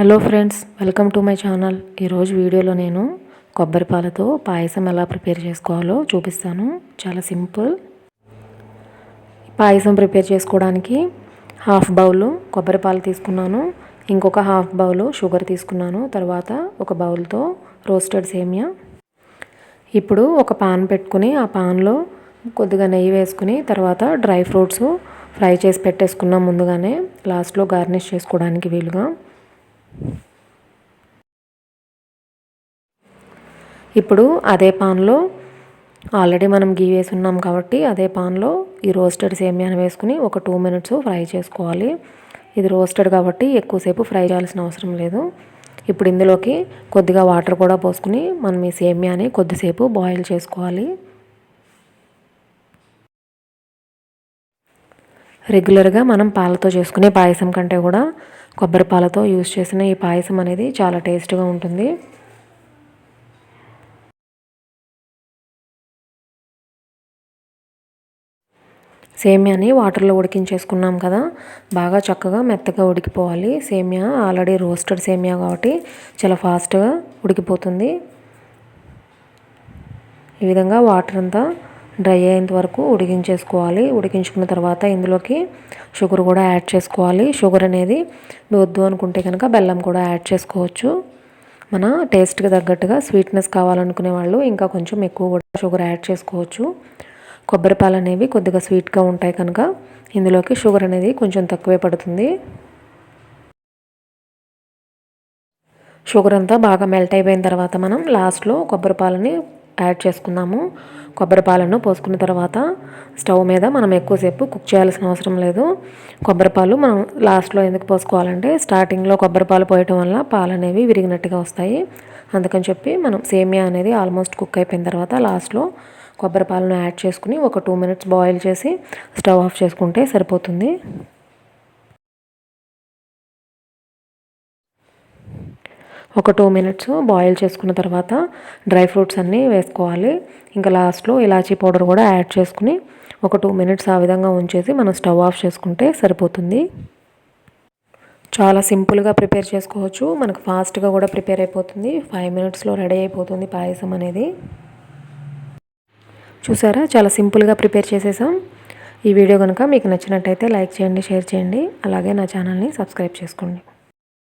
Hello friends, welcome to my channel. ఈరోజు వీడియోలో నేను కొబ్బరి పాలతో పాయసం ఎలా ప్రిపేర్ చేసుకోవాలో చూపిస్తాను. చాలా సింపుల్. పాయసం ప్రిపేర్ చేసుకోవడానికి హాఫ్ బౌల్ కొబ్బరి పాలు తీసుకున్నాను, ఇంకొక హాఫ్ బౌల్ షుగర్ తీసుకున్నాను, తర్వాత ఒక బౌల్తో రోస్టెడ్ సేమియా. ఇప్పుడు ఒక పాన్ పెట్టుకుని ఆ పాన్లో కొద్దిగా నెయ్యి వేసుకుని తర్వాత డ్రై ఫ్రూట్స్ ఫ్రై చేసి పెట్టేసుకున్నాం ముందుగానే, లాస్ట్లో గార్నిష్ చేసుకోవడానికి వీలుగా. ఇప్పుడు అదే పాన్లో ఆల్రెడీ మనం గీ వేసి ఉన్నాం కాబట్టి అదే పాన్లో ఈ రోస్టెడ్ సేమియాని వేసుకుని ఒక 2 minutes ఫ్రై చేసుకోవాలి. ఇది రోస్టెడ్ కాబట్టి ఎక్కువసేపు ఫ్రై చేయాల్సిన అవసరం లేదు. ఇప్పుడు ఇందులోకి కొద్దిగా వాటర్ కూడా పోసుకుని మనం ఈ సేమియాని కొద్దిసేపు బాయిల్ చేసుకోవాలి. రెగ్యులర్గా మనం పాలతో చేసుకునే పాయసం కంటే కూడా కొబ్బరి పాలతో యూజ్ చేసిన ఈ పాయసం అనేది చాలా టేస్ట్గా ఉంటుంది. సేమియాని వాటర్లో ఉడికించేసుకున్నాం కదా, బాగా చక్కగా మెత్తగా ఉడికిపోవాలి. సేమియా ఆల్రెడీ రోస్టెడ్ సేమియా కాబట్టి చాలా ఫాస్ట్గా ఉడికిపోతుంది. ఈ విధంగా వాటర్ అంతా డ్రై అయ్యేంత వరకు ఉడికించేసుకోవాలి. ఉడికించుకున్న తర్వాత ఇందులోకి షుగర్ కూడా యాడ్ చేసుకోవాలి. షుగర్ అనేది వద్దు అనుకుంటే కనుక బెల్లం కూడా యాడ్ చేసుకోవచ్చు. మన టేస్ట్కి తగ్గట్టుగా స్వీట్నెస్ కావాలనుకునే వాళ్ళు ఇంకా కొంచెం ఎక్కువ కూడా షుగర్ యాడ్ చేసుకోవచ్చు. కొబ్బరి పాలు అనేవి కొద్దిగా స్వీట్గా ఉంటాయి కనుక ఇందులోకి షుగర్ అనేది కొంచెం తక్కువే పడుతుంది. షుగర్ అంతా బాగా మెల్ట్ అయిపోయిన తర్వాత మనం లాస్ట్లో కొబ్బరి పాలని యాడ్ చేసుకుందాము. కొబ్బరి పాలను పోసుకున్న తర్వాత స్టవ్ మీద మనం ఎక్కువసేపు కుక్ చేయాల్సిన అవసరం లేదు. కొబ్బరి పాలు మనం లాస్ట్లో ఎందుకు పోసుకోవాలంటే స్టార్టింగ్లో కొబ్బరి పాలు పోయటం వల్ల పాలు అనేవి విరిగినట్టుగా వస్తాయి. అందుకని చెప్పి మనం సేమియా అనేది ఆల్మోస్ట్ కుక్ అయిపోయిన తర్వాత లాస్ట్లో కొబ్బరి పాలను యాడ్ చేసుకుని ఒక 2 minutes బాయిల్ చేసి స్టవ్ ఆఫ్ చేసుకుంటే సరిపోతుంది. ఒక 2 minutes బాయిల్ చేసుకున్న తర్వాత డ్రై ఫ్రూట్స్ అన్నీ వేసుకోవాలి. ఇంకా లాస్ట్లో ఇలాచీ పౌడర్ కూడా యాడ్ చేసుకుని ఒక 2 minutes ఆ విధంగా ఉంచేసి మనం స్టవ్ ఆఫ్ చేసుకుంటే సరిపోతుంది. చాలా సింపుల్గా ప్రిపేర్ చేసుకోవచ్చు. మనకు ఫాస్ట్గా కూడా ప్రిపేర్ అయిపోతుంది. 5 minutesలో రెడీ అయిపోతుంది పాయసం అనేది. చూసారా, చాలా సింపుల్గా ప్రిపేర్ చేసేసాం. ఈ వీడియో కనుక మీకు నచ్చినట్టయితే లైక్ చేయండి, షేర్ చేయండి, అలాగే నా ఛానల్ని సబ్స్క్రైబ్ చేసుకోండి.